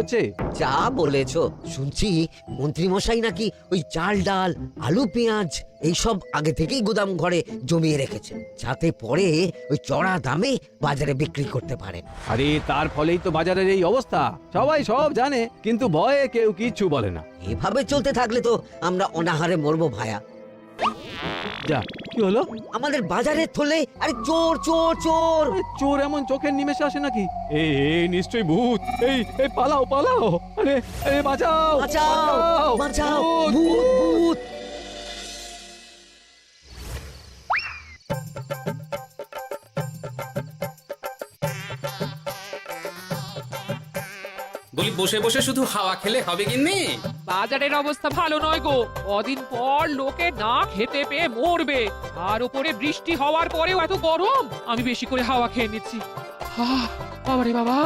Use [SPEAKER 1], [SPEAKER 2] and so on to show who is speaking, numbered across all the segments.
[SPEAKER 1] হচ্ছে।
[SPEAKER 2] যা বলেছো। শুনছি মন্ত্রী মশাই নাকি ওই চাল ডাল আলু পেঁয়াজ এইসব আগে থেকেই গুদাম ঘরে জমিয়ে রেখেছে, যাতে পরে ওই চড়া দামে বাজারে বিক্রি করতে পারেন।
[SPEAKER 1] আরে তার ফলেই তো বাজারের এই অবস্থা। সবাই সব জানে, কিন্তু ভয়ে কেউ কিচ্ছু বলে না।
[SPEAKER 2] এভাবে চলতে থাকলে তো আমরা অনাহারে মরবো ভায়া।
[SPEAKER 1] যা, কি হলো?
[SPEAKER 2] আমাদের বাজারে থলে আরে চোর চোর চোর।
[SPEAKER 1] আরে চোর এমন চোখের নিমেষে আসে নাকি? এই নিশ্চয়ই ভূত। এই পালাও পালাও। আরে বাঁচাও
[SPEAKER 2] বাঁচাও বাঁচাও, ভূত ভূত।
[SPEAKER 3] বলি বসে বসে শুধু হাওয়া খেলে হবে কিন্নি?
[SPEAKER 4] বাজারের অবস্থা ভালো নয় গো। কদিন পর লোকে না খেতে পেয়ে মরবে, আর উপরে বৃষ্টি হওয়ার পরেও এত গরম। আমি বেশি করে হাওয়া খেয়ে নিচ্ছি। বাবারে বাবা,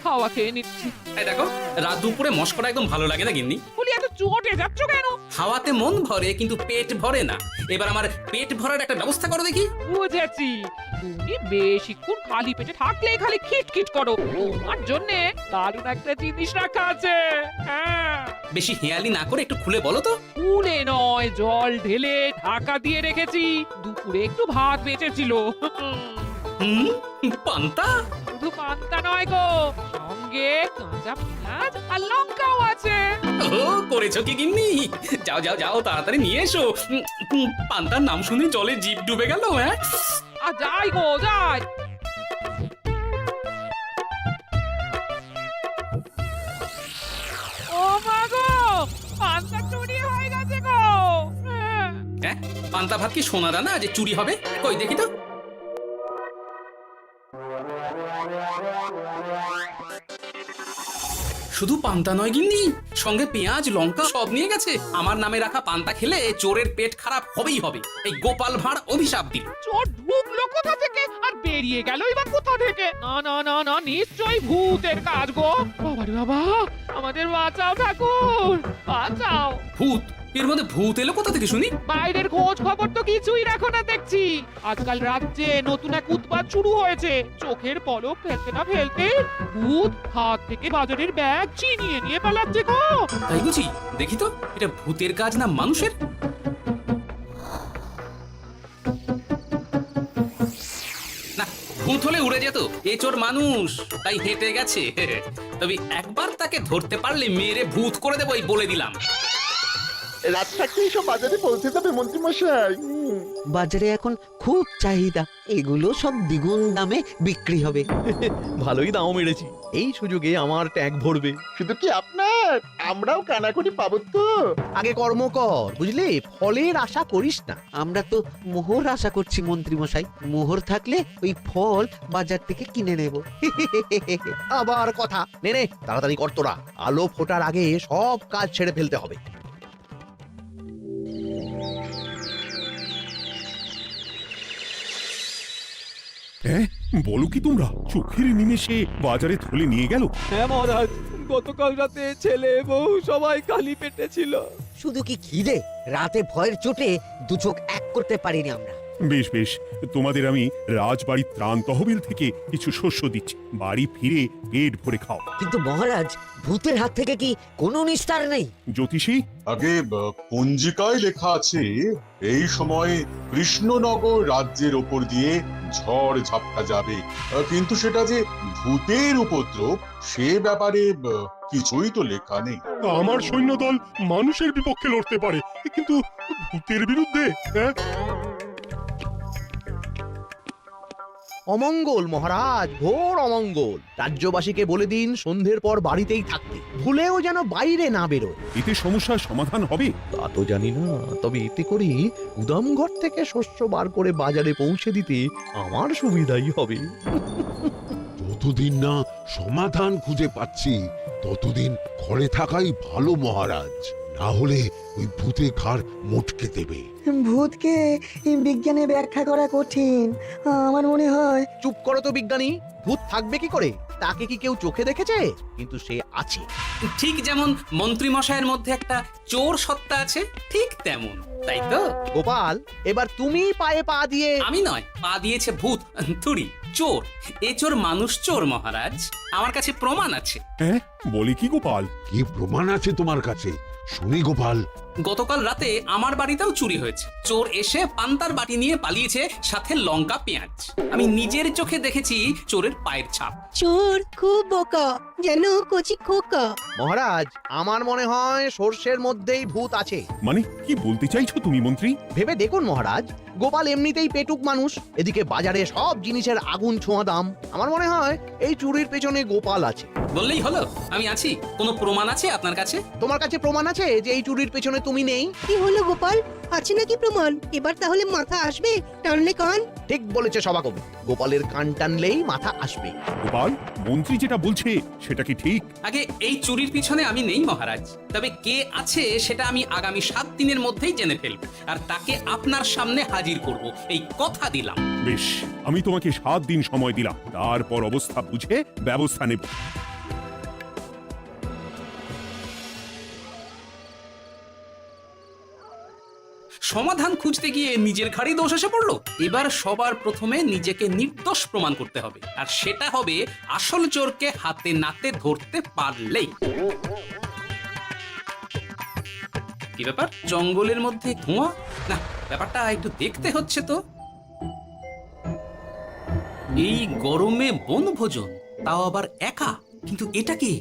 [SPEAKER 4] হাওয়া খেয়ে নিচ্ছি।
[SPEAKER 3] এই দেখো, রাত দুপুরে মস্করা একদম ভালো লাগে না গিন্নি।
[SPEAKER 4] বলি এত চটে যাচ্ছ কেন?
[SPEAKER 3] হাওয়াতে মন ভরে কিন্তু পেট ভরে না। এবার আমার পেট ভরার একটা ব্যবস্থা করো দেখি।
[SPEAKER 4] বুঝেছি, তুমি বেশিক্ষণ খালি পেটে থাকলে খালি খিটখিট করো। তোমার জন্য দারুণ একটা জিনিস রাখা আছে। হ্যাঁ,
[SPEAKER 3] বেশি হেয়ালি না করে একটু খুলে বলো তো।
[SPEAKER 4] ফুলে নয়, জল ঢেলে ঢাকা দিয়ে রেখেছি। দুপুরে একটু ভাত বেঁচেছিল।
[SPEAKER 3] পান্তা?
[SPEAKER 4] শুধু পান্তা নয় গো, সঙ্গে কাঁচা পেঁয়াজ আর লঙ্কাও আছে।
[SPEAKER 3] ও, করেছো কি গিন্নি? যাও যাও যাও, তাড়াতাড়ি নিয়ে এসো। পান্তার নাম শুনে জলে জিভ ডুবে গেল। হ্যাঁ,
[SPEAKER 4] আর যাই গো যাই। ও মা গো, পান্তা চুরি হয়ে গেছে গো।
[SPEAKER 3] হ্যাঁ, পান্তা ভাত কি সোনা দানা যে চুরি হবে? কই দেখি তো। শুধু পান্তা নয় গিন্নি, সঙ্গে পেঁয়াজ লঙ্কা সব নিয়ে গেছে। আমার নামে রাখা পান্তা খেলে চোরের পেট খারাপ হবেই হবে। এই গোপাল ভাঁড় অভিশাপ দিল।
[SPEAKER 4] চোর ঢুকলো কোথা থেকে আর বেরিয়ে গেল এবার কোথা থেকে? না না না না, নিশ্চয়ই ভূতের কাজ গো। বাবারে বাবা, আমাদের বাঁচাও ঠাকুর, বাঁচাও।
[SPEAKER 3] ভূত? এর মধ্যে ভূত এলো কোথা থেকে শুনি?
[SPEAKER 4] বাইরের খোঁজ খবর তো কিছুই রাখো না দেখছি। আজকাল রাজ্যে নতুন এক উৎপাত শুরু হয়েছে। চোখের পলক ফেলতে না ফেলতে ভূত হাত থেকে বাজারের ব্যাগ ছিনিয়ে নিয়ে পালাচ্ছে গো।
[SPEAKER 3] তাই বুঝি? দেখি তো, এটা ভূতের কাজ না মানুষের? না, ভূত হলে উড়ে যেত। এ চোর মানুষ, তাই হেঁটে গেছে। তবে একবার তাকে ধরতে পারলে মেরে ভূত করে দেবো, এই বলে দিলাম।
[SPEAKER 5] রাত থাকতেই সব বাজারে পৌঁছে যাবে মন্ত্রী মশাই।
[SPEAKER 2] বাজারে এখন খুব চাহিদা, এগুলো সব দ্বিগুণ দামে বিক্রি হবে।
[SPEAKER 6] ভালোই দাম মেরেছি, এই সুযোগে আমার ট্যাঙ্ক ভরবে।
[SPEAKER 5] শুধু কি আপনার, আমরাও কানাকড়ি পাবো তো।
[SPEAKER 6] আগে কর্ম কর, বুঝলি? ফলের আশা করিস না।
[SPEAKER 2] আমরা তো মোহর আশা করছি মন্ত্রী মশাই। মোহর থাকলে ওই ফল বাজার থেকে কিনে নেব।
[SPEAKER 6] আবার কথা, নে নে তাড়াতাড়ি কর তোরা। আলো ফোটার আগে সব কাজ ছেড়ে ফেলতে হবে।
[SPEAKER 7] হ্যাঁ, বলো কি তোমরা? চোখের নিমেষে বাজারে থলে নিয়ে গেল?
[SPEAKER 1] হ্যাঁ মহারাজ, গতকাল রাতে ছেলে বউ সবাই খালি পেটে ছিল।
[SPEAKER 2] শুধু কি খিদে, রাতে ভয়ের চোটে দু চোখ এক করতে পারিনি আমরা।
[SPEAKER 7] বেশ বেশ, তোমাদের আমি রাজবাড়ির ত্রাণ তহবিল থেকে কিছু শস্য দিচ্ছি। বাড়ি ফিরে পেট ভরে খাও।
[SPEAKER 2] কিন্তু মহারাজ, ভূতের হাত থেকে কি কোনো নিস্তার নেই?
[SPEAKER 7] জ্যোতিষী,
[SPEAKER 8] আগে পঞ্জিকায় লেখা আছে এই সময় কৃষ্ণনগর রাজ্যের ওপর দিয়ে ঝড় ঝাপটা যাবে, কিন্তু সেটা যে ভূতের উপদ্রব সে ব্যাপারে কিছুই তো লেখা নেই।
[SPEAKER 7] আমার সৈন্যদল মানুষের বিপক্ষে লড়তে পারে, কিন্তু ভূতের বিরুদ্ধে? হ্যাঁ,
[SPEAKER 6] অমঙ্গল মহারাজ, ঘোর অমঙ্গল। রাজ্যবাসীকে বলে দিন সন্ধ্যের পর বাড়িতেই থাকতে, ভুলেও যেন বাইরে না বেরোয়।
[SPEAKER 7] এতে সমস্যার সমাধান হবে?
[SPEAKER 6] তা তো জানি না, তবে এতে করে গুদামঘর থেকে শস্য বার করে বাজারে পৌঁছে দিতে আমার সুবিধাই হবে।
[SPEAKER 9] যতদিন না সমাধান খুঁজে পাচ্ছি ততদিন ঘরে থাকাই ভালো মহারাজ, না হলে ওই ভূতে ঘাড় মোটকে দেবে।
[SPEAKER 10] ভূতকে বিজ্ঞানে ব্যাখ্যা করা কঠিন, আমার মনে হয়।
[SPEAKER 6] চুপ করো তো বিজ্ঞানী, ভূত থাকবে কি করে? তাকে কি কেউ চোখে দেখেছে? কিন্তু সে আছে।
[SPEAKER 3] ঠিক যেমন মন্ত্রী মশাইয়ের মধ্যে একটা চোর সত্তা আছে, ঠিক তেমন, তাই তো?
[SPEAKER 6] গোপাল, এবার তুমি পায়ে পা দিয়ে
[SPEAKER 3] আমি নয়, পা দিয়েছে ভূত, থুড়ি চোর। এ চোর মানুষ চোর মহারাজ, আমার কাছে প্রমাণ আছে।
[SPEAKER 7] হ্যাঁ, বলে কি গোপাল?
[SPEAKER 9] কি প্রমাণ আছে তোমার কাছে? শুনি গোপাল।
[SPEAKER 3] গতকাল রাতে আমার বাড়িতেও চুরি হয়েছে। চোর এসে পান্তার বাটি নিয়ে পালিয়েছে, সাথে লঙ্কা পেঁয়াজ। আমি নিজের চোখে দেখেছি চোরের পায়ের ছাপ।
[SPEAKER 10] চোর খুব বোকা, যেন কচি খোকা।
[SPEAKER 6] মহারাজ, আমার মনে হয় সর্ষের মধ্যেই ভূত আছে।
[SPEAKER 7] মানে কি বলতে চাইছো তুমি মন্ত্রী?
[SPEAKER 6] ভেবে দেখুন মহারাজ, গোপাল এমনিতেই পেটুক মানুষ, এদিকে বাজারে সব জিনিসের আগুন ছোঁয়া দাম। আমার মনে হয় এই চুরির পেছনে গোপাল আছে।
[SPEAKER 3] বললেই হলো আমি আছি। কোনো প্রমাণ আছে আপনার কাছে?
[SPEAKER 6] তোমার কাছে প্রমাণ আছে যে এই চুরির পেছনে তুমি নেই?
[SPEAKER 10] কি হলো গোপাল, আছে নাকি প্রমাণ? এবার তাহলে মাথা আসবে, টানলে কান।
[SPEAKER 6] ঠিক বলেছে সভাকবি, গোপালের কান টানলেই মাথা আসবে।
[SPEAKER 7] গোপাল, মন্ত্রী যেটা বলছে সেটা কি ঠিক?
[SPEAKER 3] আগে এই চুরির পিছনে আমি নেই মহারাজ, তবে কে আছে সেটা আমি আগামী 7 দিনের মধ্যেই জেনে ফেলব, আর তাকে আপনার সামনে হাজির করব, এই কথা দিলাম।
[SPEAKER 7] বেশ, আমি তোমাকে 7 দিন সময় দিলাম, তারপর অবস্থা বুঝে ব্যবস্থা নেব।
[SPEAKER 3] সমাধান খুঁজতে গিয়ে নিজের ঘাড়ি দোষ এসে পড়লো। এবার সবার প্রথমে নিজেকে নির্দোষ প্রমাণ করতে হবে, আর সেটা হবে আসল চোরকে হাতে নাতে ধরতে পারলেই। কি ব্যাপার, জঙ্গলের মধ্যে ধোঁয়া? না, ব্যাপারটা একটু দেখতে হচ্ছে তো। এই গরমে বনভোজন, তাও আবার একা। কিন্তু এটা কি?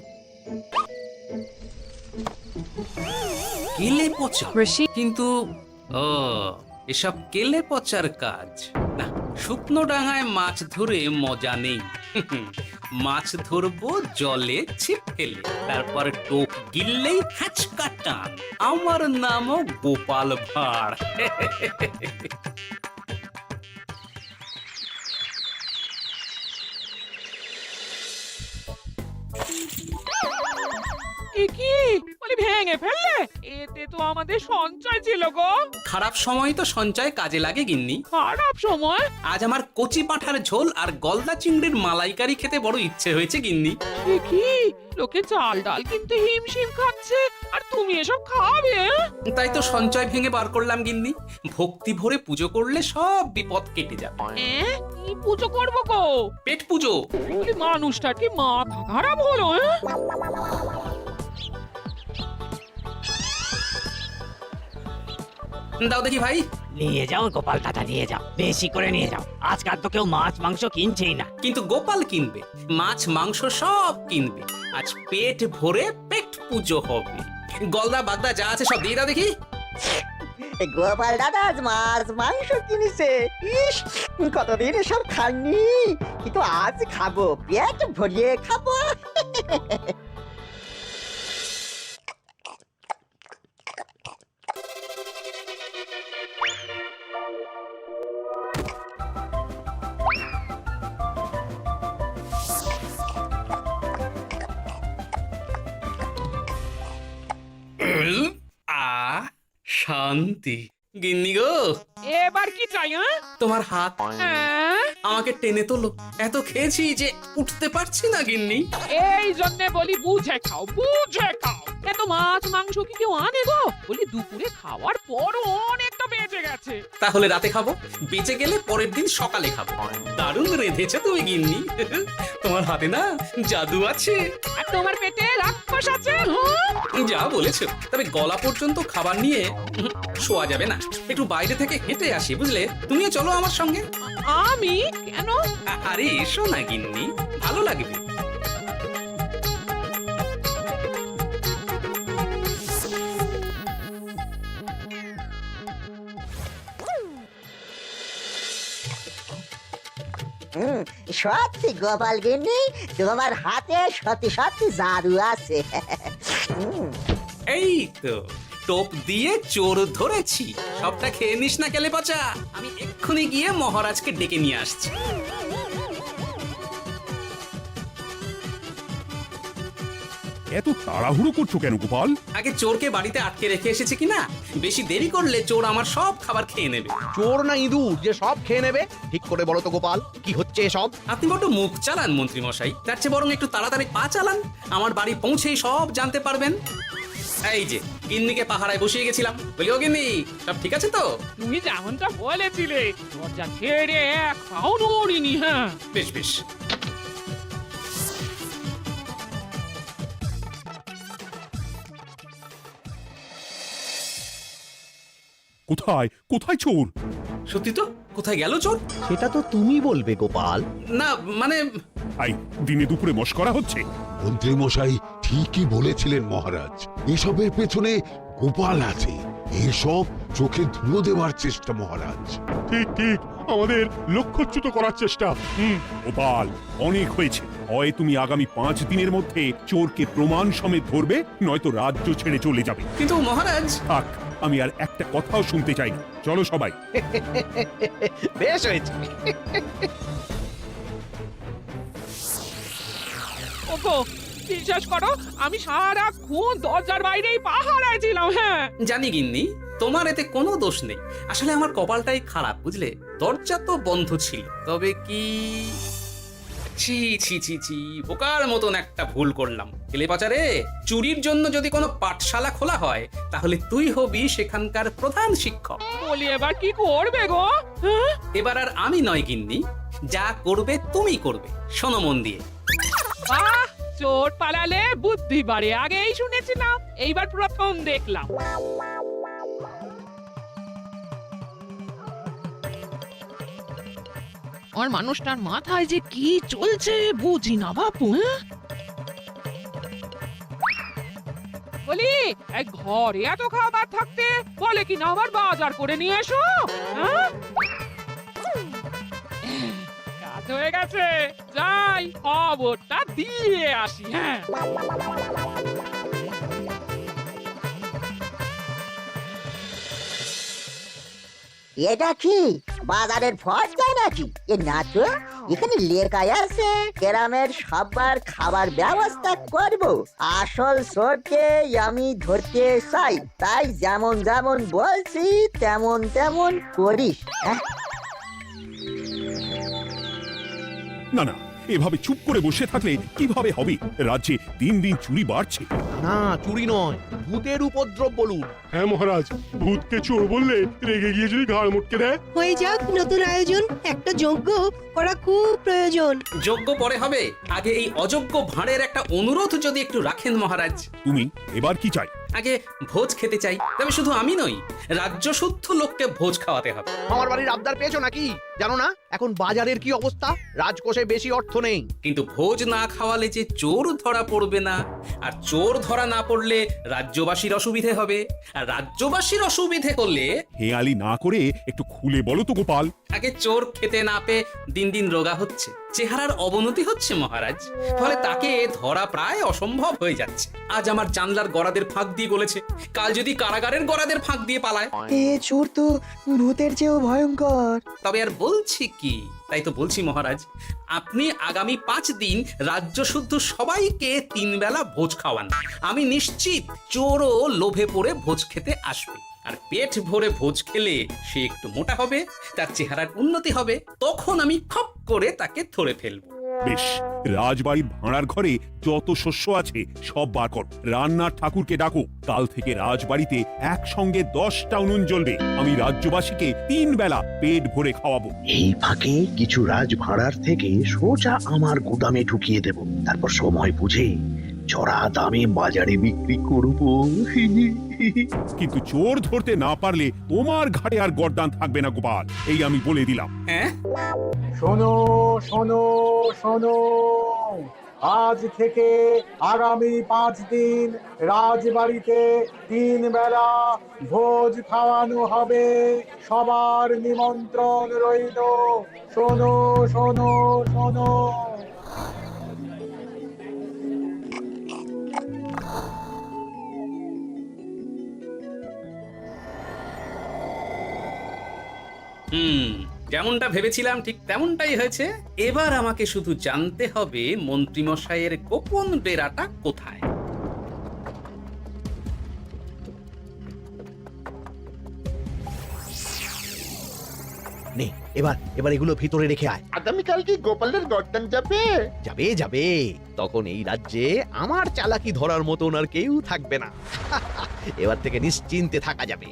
[SPEAKER 3] কেলে পচা। কিন্তু ও, এসব কেলে পচার কাজ না। শুকনো ডাঙায় মাছ ধরে মজা নেই। মাছ ধরবো জলে ছিপ ফেলে, তারপর টোপ গিললেই হ্যাচকা টান। আমার নামও গোপাল ভাঁড়।
[SPEAKER 4] কি বলি, ভেঙে ফেললে? এতে তো আমাদের সঞ্চয় ছিল গো।
[SPEAKER 3] খারাপ সময় তো সঞ্চয় কাজে লাগে গিন্নি।
[SPEAKER 4] খারাপ সময়?
[SPEAKER 3] আজ আমার কচি পাঁঠার ঝোল আর গলদা চিংড়ির মালাইকারি খেতে বড় ইচ্ছে হয়েছে গিন্নি।
[SPEAKER 4] কি লোকে চাল ডাল কিন্তু হিমশিম খাচ্ছে, আর তুমি এসব খাবে?
[SPEAKER 3] তাই তো সঞ্চয় ভেঙে বার করলাম গিন্নি। ভক্তি ভরে পুজো করলে সব বিপদ কেটে যাবে।
[SPEAKER 4] কি পুজো করবো গো?
[SPEAKER 3] পেট পুজো।
[SPEAKER 4] বলি, মানুষটার কি মাথা খারাপ হলো?
[SPEAKER 3] দাও দেখি ভাই।
[SPEAKER 2] নিয়ে যাও গোপাল দাদা, নিয়ে যাও, বেশি করে নিয়ে যাও। আজকাল তো কেউ মাছ মাংস কিনছেই না।
[SPEAKER 3] কিন্তু গোপাল কিনবে, মাছ মাংস সব কিনবে। আজ পেট ভরে পেট পুজো হবে। গলদা বাগদা যা আছে সব দিয়ে দাও দেখি।
[SPEAKER 5] গোপাল দাদা আজ মাছ মাংস কিনেছে। ইস, কতদিন এসব খাননি, কিন্তু আজ খাবো, পেট ভরিয়ে খাবো।
[SPEAKER 3] শান্তি। গিন্নি গো,
[SPEAKER 4] এবার কি চাই?
[SPEAKER 3] তোমার হাত
[SPEAKER 4] হ্যাঁ,
[SPEAKER 3] আমাকে টেনে তোলো। এত খেয়েছি যে উঠতে পারছি না গিন্নি।
[SPEAKER 4] এই জন্য বলি বুঝে খাও, বুঝে খাও। এত মাছ মাংস কি কেউ আনে গো? বলি দুপুরে খাওয়ার পরও অনেকটা বেঁচে গেছে।
[SPEAKER 3] তাহলে রাতে খাবো, বেঁচে গেলে পরের দিন সকালে খাবো। দারুণ রেঁধেছো তুমি গিন্নি। তোমার হাতে না জাদু আছে।
[SPEAKER 4] আর তোমার পেটে রাক্ষস আছে।
[SPEAKER 3] যা বলেছো, তবে গলা পর্যন্ত খাবার নিয়ে শোয়া যাবে না। একটু বাইরে থেকে হেঁটে আসি, বুঝলে? তুমিও চলো আমার সঙ্গে।
[SPEAKER 4] আমি কেন?
[SPEAKER 3] আরে এসো না গিন্নি, ভালো লাগবে।
[SPEAKER 5] সত্যি গোপাল গিন্নি, তোমার হাতে সত্যি সত্যি জাদু আছে।
[SPEAKER 3] এই তো টোপ দিয়ে চোর ধরেছি। সবটা খেয়ে নিস না কেলে পচা। আমি এক্ষুনি গিয়ে মহারাজকে ডেকে নিয়ে আসছি।
[SPEAKER 7] এত তাড়াহুড়ো করছো কেন গোপাল?
[SPEAKER 3] আগে চোরকে বাড়িতে আটকে রেখে এসেছে কিনা, বেশি দেরি করলে চোর আমার সব খাবার খেয়ে নেবে।
[SPEAKER 6] চোর না ইঁদুর যে সব খেয়ে নেবে? ঠিক করে বলো তো গোপাল, কি হচ্ছে এসব?
[SPEAKER 3] আপনি বড্ড মুখ চালান মন্ত্রী মশাই, তার চেয়ে বরং একটু তাড়াতাড়ি পা চালান, আমার বাড়ি পৌঁছেই সব জানতে পারবেন। এই যে গিন্নিকে পাহারায় বসিয়ে গেছিলাম, বলি ও গিন্নি, সব ঠিক আছে তো?
[SPEAKER 4] তুমি যেমনটা বলেছিলে দরজা ছেড়ে এক পাও নড়িনি। হ্যাঁ,
[SPEAKER 3] বেশ বেশ।
[SPEAKER 7] কোথায় কোথায় চোর?
[SPEAKER 3] সত্যি তো, কোথায় গেল চোর?
[SPEAKER 6] সেটা তো তুমি বলবে গোপাল।
[SPEAKER 3] না মানে
[SPEAKER 7] আই দিনে দুপুরে মশকরা হচ্ছে?
[SPEAKER 9] মন্ত্রী মশাই ঠিকই বলেছিলেন মহারাজ, এসবের পেছনে গোপাল আছে। এসব চোখে ধুলো দেওয়ার চেষ্টা মহারাজ।
[SPEAKER 7] ঠিক ঠিক, আমাদের লক্ষ্যচ্যুত করার চেষ্টা। গোপাল, অনেক হয়েছে। হয় তুমি আগামী 5 দিনের মধ্যে চোরকে প্রমাণ সমেত ধরবে, নয়তো রাজ্য ছেড়ে চলে যাবে।
[SPEAKER 3] কিন্তু মহারাজ।
[SPEAKER 7] থাক, আমি আর একটা কথাও শুনতে চাই না। চলো সবাই।
[SPEAKER 6] বেশ হয়েছে।
[SPEAKER 4] ওগো বিশ্বাস করো, আমি সারাক্ষণ দরজার বাইরেই পাহারায় ছিলাম। হ্যাঁ,
[SPEAKER 3] জানি গিন্নি, তোমার এতে কোনো দোষ নেই। আসলে আমার কপালটাই খারাপ, বুঝলে? দরজা তো বন্ধ ছিল, তবে কি ছি ছি ছি ছি, বোকার মতন একটা ভুল করলাম। এলে পাচারে, চুরির জন্য যদি কোনো পাঠশালা খোলা হয়, তাহলে তুই হবি সেখানকার প্রধান শিক্ষক।
[SPEAKER 4] বলি এবার কি করবে গো? হ্যাঁ?
[SPEAKER 3] এবার আর আমি নয় গিন্নি, যা করবে তুমি করবে। শোনো মন দিয়ে।
[SPEAKER 4] বাহ, চোর পালালে বুদ্ধি বাড়ে, আগেই শুনেছিলাম, এইবার প্রথম দেখলাম। আর মানুষটার মাথায় যে কি চলছে বুঝি না বাপু। হ্যাঁ, বলি এই ঘরে এত খাবার থাকতে বলে কি না আবার বাজার করে নিয়ে এসো। হ্যাঁ, কাজ হয়ে গেছে, যাই খবরটা দিয়ে আসি। হ্যাঁ,
[SPEAKER 5] এটা কি বাজারের ফসকা নাকি? এ না তো, এখানে লেখাই আছে গ্রামের সবার খাবার ব্যবস্থা করব। আসল চোরকে আমি ধরতে চাই, তাই যেমন যেমন বলছি তেমন তেমন করিস। হ্যাঁ,
[SPEAKER 7] না না, এভাবে চুপ করে বসে থাকলে কিভাবে হবে? রাজ্যে দিন দিন চুরি বাড়ছে।
[SPEAKER 6] না, চুরি নয়, ভূতের উপদ্রব বলুন।
[SPEAKER 7] হ্যাঁ মহারাজ, ভূতকে চোর বললে রেগে গিয়ে যদি ঘাড় মুটকে দেয়।
[SPEAKER 10] হয়ে যাক নতুন আয়োজন, একটা যজ্ঞ করা খুব প্রয়োজন।
[SPEAKER 3] যোগ্য পরে হবে, আগে এই অযোগ্য ভাঁড়ের একটা অনুরোধ যদি একটু রাখেন মহারাজ।
[SPEAKER 7] তুমি এবার কি চাই?
[SPEAKER 3] আগে ভোজ খেতে চাই, তবে শুধু আমি নই, রাজ্য শুদ্ধ লোককে ভোজ খাওয়াতে হবে।
[SPEAKER 6] আমার বাড়ির আবদার পেয়েছো নাকি? জানো না এখন বাজারের কি অবস্থা? রাজকোষে বেশি অর্থ নেই।
[SPEAKER 3] কিন্তু ভোজ না খাওয়ালে যে চোর ধরা পড়বে না, আর চোর ধরা না পড়লে রাজ্যবাসীর অসুবিধে হবে, আর রাজ্যবাসীর অসুবিধে করলে
[SPEAKER 7] হেয়ালি না করে একটু খুলে বলো তো গোপাল।
[SPEAKER 3] আগে চোর খেতে না পেয়ে দিন দিন রোগা হচ্ছে, চেহারার অবনতি হচ্ছে মহারাজ, ফলে তাকে ধরা প্রায় অসম্ভব হয়ে যাচ্ছে। আজ আমার জানলার গড়াদের ফাঁক দিয়ে গলেছে, কাল যদি কারাগারের গড়াদের ফাঁক দিয়ে পালায়।
[SPEAKER 5] এ চোর তো ভূতের চেয়েও ভয়ঙ্কর।
[SPEAKER 3] তবে আর বলছি কি, তাই তো বলছি মহারাজ, আপনি আগামী 5 দিন রাজ্য শুদ্ধ সবাইকে 3 বেলা ভোজ খাওয়ান। আমি নিশ্চিত চোরও লোভে পড়ে ভোজ খেতে আসবে, আর পেট ভরে ভোজ খেলে সে একটু মোটা হবে, তার চেহারার উন্নতি হবে, তখন আমি খপ করে তাকে ধরে ফেলবো।
[SPEAKER 7] বেশ, রাজবাড়ির ভাড়ার ঘরে যত শস্য আছে সব বার কর। রান্নার ঠাকুরকে ডাকো, কাল থেকে রাজবাড়িতে একসঙ্গে 10টা উনুন জ্বলবে। আমি রাজ্যবাসীকে 3 বেলা পেট ভরে খাওয়াবো।
[SPEAKER 11] এই ফাঁকে কিছু রাজ ভাড়ার থেকে সোজা আমার গুদামে ঢুকিয়ে দেব, তারপর সময় বুঝে চড়া দামে বাজারে বিক্রি করব।
[SPEAKER 7] কিন্তু চোর ধরতে না পারলে তোমার ঘাটে আর গর্দান থাকবে না গোপাল, এই আমি বলে দিলাম।
[SPEAKER 3] হ্যাঁ,
[SPEAKER 12] শোনো শোনো শোনো, আজ থেকে আগামী 5 দিন রাজবাড়িতে 3 বেলা ভোজ খাওয়ানো হবে, সবার নিমন্ত্রণ রইল। শোনো শোনো শোনো।
[SPEAKER 3] যেমনটা ভেবেছিলাম ঠিক তেমনটাই হয়েছে। এবার আমাকে শুধু জানতে হবে মন্ত্রীমশাইয়ের গোপন ডেরাটা কোথায়।
[SPEAKER 6] নে এবার এবার এগুলো ভিতরে রেখে আয়।
[SPEAKER 12] আগামীকাল কি গোপালের গর্দান যাবে?
[SPEAKER 6] যাবে যাবে, তখন এই রাজ্যে আমার চালাকি ধরার মতন আর কেউ থাকবে না। এবার থেকে নিশ্চিন্তে থাকা যাবে।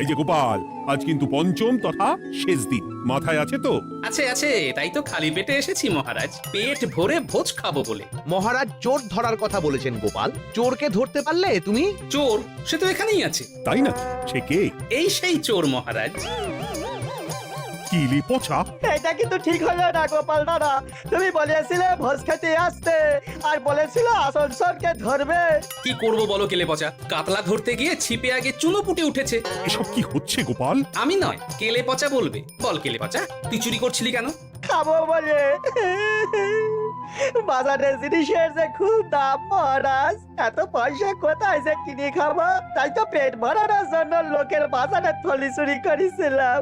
[SPEAKER 7] এই যে গোপাল, আজ কিন্তু পঞ্চম তথা শেষ দিন, মাথায় আছে তো?
[SPEAKER 3] আছে আছে, তাই তো খালি পেটে এসেছি মহারাজ, পেট ভরে ভোজ খাবো বলে।
[SPEAKER 6] মহারাজ চোর ধরার কথা বলেছেন গোপাল, চোরকে ধরতে পারলে তুমি?
[SPEAKER 3] চোর সে তো এখানেই আছে।
[SPEAKER 7] তাই না? সে কে?
[SPEAKER 3] এই সেই চোর মহারাজ।
[SPEAKER 7] কিলি পচা।
[SPEAKER 5] এটা কিন্তু ঠিক হলো না গোপাল দাদা। তুমি বলেছিলে ভোজ খেতে আসতে, আর বলেছিলে আসানসোলকে ধরবে।
[SPEAKER 3] কি করব বলো কেলে পচা, কাতলা ধরতে গিয়ে ছিপে আগে চুনো পুটে উঠেছে।
[SPEAKER 7] এসব কি হচ্ছে গোপাল?
[SPEAKER 3] আমি নয়, কেলে পচা বলবে। বল কেলে পচা, তুই চুরি করছিলি কেন?
[SPEAKER 5] খাবো বলে। বাজারের জিনিসের যে খুব দাম মহারাজ, এত পয়সা কোথায় যে কিনে খাবো, তাই তো পেট ভরানোর জন্য লোকের বাজারে থলি চুরি করেছিলাম।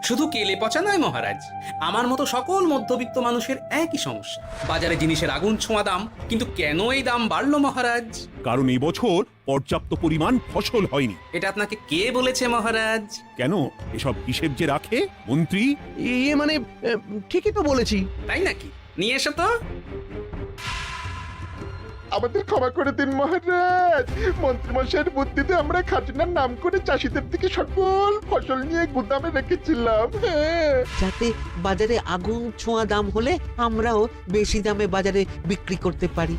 [SPEAKER 3] শুধু কেলে পচা নয় মহারাজ, আমার মতো সকল মধ্যবিত্ত মানুষের একই সমস্যা। বাজারে জিনিসের আগুন ছোঁয়া দাম, কিন্তু কেন এই দাম বাড়লো মহারাজ?
[SPEAKER 7] কারণ এই বছর পর্যাপ্ত পরিমাণ ফসল হয়নি।
[SPEAKER 3] এটা আপনাকে কে বলেছে মহারাজ?
[SPEAKER 7] কেন, এসব হিসেব যে রাখে মন্ত্রী।
[SPEAKER 6] ইয়ে মানে ঠিকই তো বলেছি।
[SPEAKER 3] তাই নাকি? নিয়ে এসো তো।
[SPEAKER 12] আমাদের ক্ষমা করে দিন মহারাজ, মন্ত্রীমশাইয়ের বুদ্ধিতে আমরা খাজনার নাম করে চাষিদের থেকে সকল ফসল নিয়ে গুদামে রেখেছিলাম।
[SPEAKER 2] যাতে বাজারে আগুন ছোঁয়া দাম হলে আমরাও বেশি দামে বাজারে বিক্রি করতে পারি।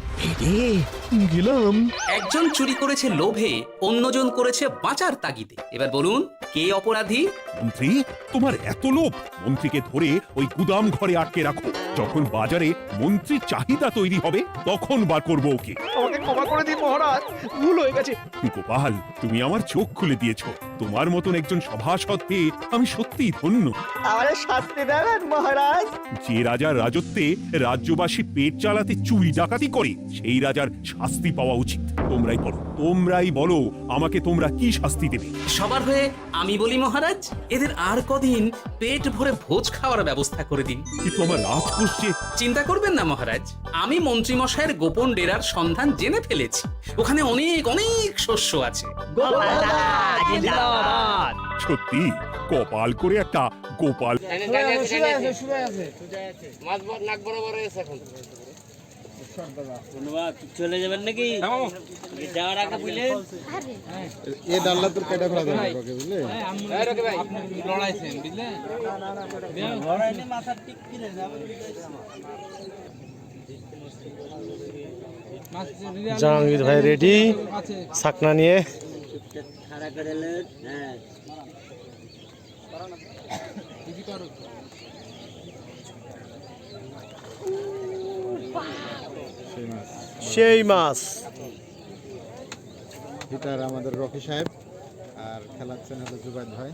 [SPEAKER 6] গেলাম।
[SPEAKER 3] একজন চুরি করেছে লোভে, অন্যজন করেছে বাঁচার তাগিদে। এবার বলুন কে অপরাধী?
[SPEAKER 7] মন্ত্রী, তোমার এত লোভ? মন্ত্রীকে ধরে ওই গুদাম ঘরে আটকে রাখো, যখন বাজারে মন্ত্রীর চাহিদা তৈরি হবে তখন বার করবো ওকে।
[SPEAKER 6] আমাকে ক্ষমা করে দিন মহারাজ, ভুল হয়ে গেছে।
[SPEAKER 7] গোপাল, তুমি আমার চোখ খুলে দিয়েছো। তোমার মতন একজন সভাসদ পেয়ে আমি সত্যিই ধন্য।
[SPEAKER 5] আমাদের শাস্তি দেবেন মহারাজ?
[SPEAKER 7] যে রাজার রাজত্বে রাজ্যবাসী পেট চালাতে চুরি ডাকাতি করে, সেই রাজার শাস্তি পাওয়া উচিত। তোমরাই বলো আমাকে, তোমরা কি শাস্তি দেবে?
[SPEAKER 3] সবার হয়ে আমি বলি মহারাজ, এদের আর কদিন পেট ভরে ভোজ খাওয়ার ব্যবস্থা করে দিন।
[SPEAKER 7] কিন্তু আমার রাজকোষ যে।
[SPEAKER 3] চিন্তা করবেন না মহারাজ, আমি মন্ত্রী মশাইয়ের গোপন ডেরার সন্ধান জেনে ফেলেছি। ওখানে অনেক অনেক শস্য আছে।
[SPEAKER 7] সত্যি কপাল করে একটা গোপাল।
[SPEAKER 5] চলে যাবেন নাকি? যাওয়ার আগে বুঝলে
[SPEAKER 12] এ ডাল্লা তোর কেটে ফেলা যাবে বুঝলে?
[SPEAKER 5] মাথা ঠিক কিনে যাবে।
[SPEAKER 13] জাহাঙ্গীর ভাই রেডি, ছাকনা নিয়ে।
[SPEAKER 5] খাড়া করে লেন। হ্যাঁ,
[SPEAKER 13] সেই মাছ।
[SPEAKER 12] হিটার আমাদের রকি সাহেব, আর খেলাচ্ছেন হলো জুবাইদ ভাই।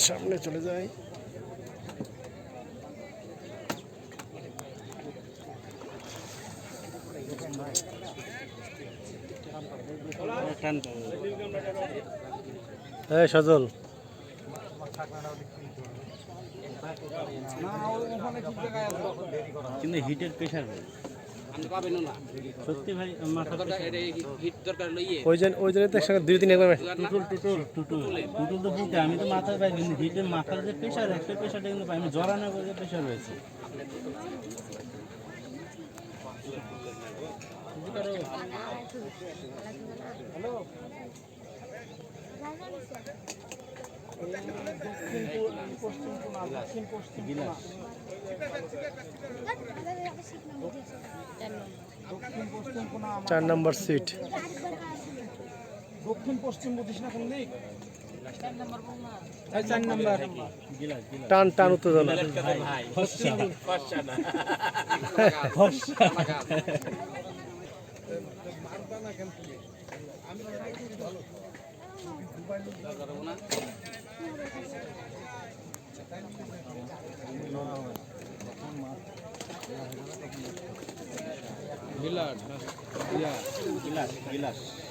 [SPEAKER 13] সামনে চলে যায়। এই সজল,
[SPEAKER 5] কিন্তু হিটের প্রেসার সত্যি ভাই, মাথা হিট দরকার লইয়ে
[SPEAKER 13] ওই জন্য তো একসঙ্গে 2-3 একবার
[SPEAKER 5] টুটুল তো বুকে, আমি তো মাথায় পাই, কিন্তু হিটের মাথার যে প্রেসার, একটা প্রেসারটা কিন্তু পাই আমি, জড়ানো করে প্রেসার রয়েছে।
[SPEAKER 13] চার নম্বর সিট।
[SPEAKER 12] দক্ষিণ পশ্চিম বুঝিস না কোন দিক?
[SPEAKER 13] টান টান উত্তেজনা।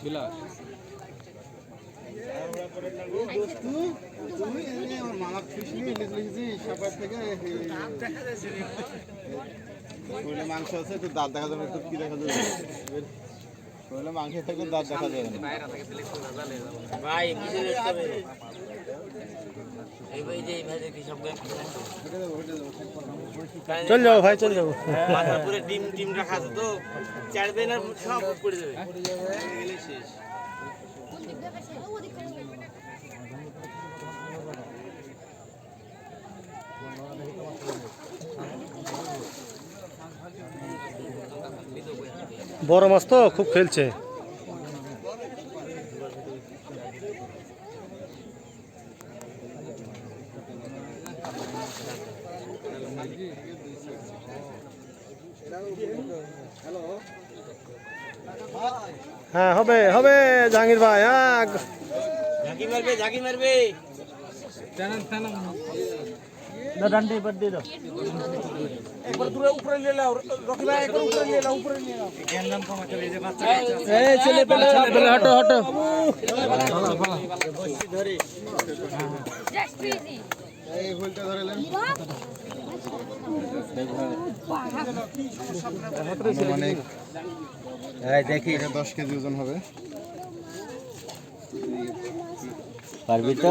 [SPEAKER 12] গিলাস মাংস আছে একটু দাঁত দেখা যাবে, একটু কি দেখা যাবে? মাংস থেকে দাঁত দেখা যাবে না।
[SPEAKER 13] চল যাও ভাই, চল যাও।
[SPEAKER 12] ডিম রাখা আছে তো, চার দিন আর সব পড়ে যাবে।
[SPEAKER 13] বড় মাছ তো খুব খেলছে। হ্যাঁ, হবে হবে জাহাঙ্গীর ভাই। হ্যাঁ,
[SPEAKER 12] ঝাঁকি মারবে।
[SPEAKER 13] ডান্ডে এবার দিয়ে দাও।
[SPEAKER 12] একবার দূরে উপরে নিয়ে নাও, রকি ভাই একবার উপরে নিয়ে নাও, উপরে নিয়ে নাও। জ্ঞান কমা চলে যে বাচ্চা।
[SPEAKER 13] এই ছেলে পেলে হটো হটো।
[SPEAKER 12] ধরে এই ভুলটা ধরেলেন। দেখি 10 কেজি ওজন হবে।
[SPEAKER 13] পারবি তো?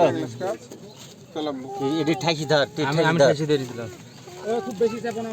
[SPEAKER 12] চলাম
[SPEAKER 13] এটি ঠাইছি ধর, আমি ঠাইছি ধরে দিলাম।
[SPEAKER 12] খুব বেশি চাপ না।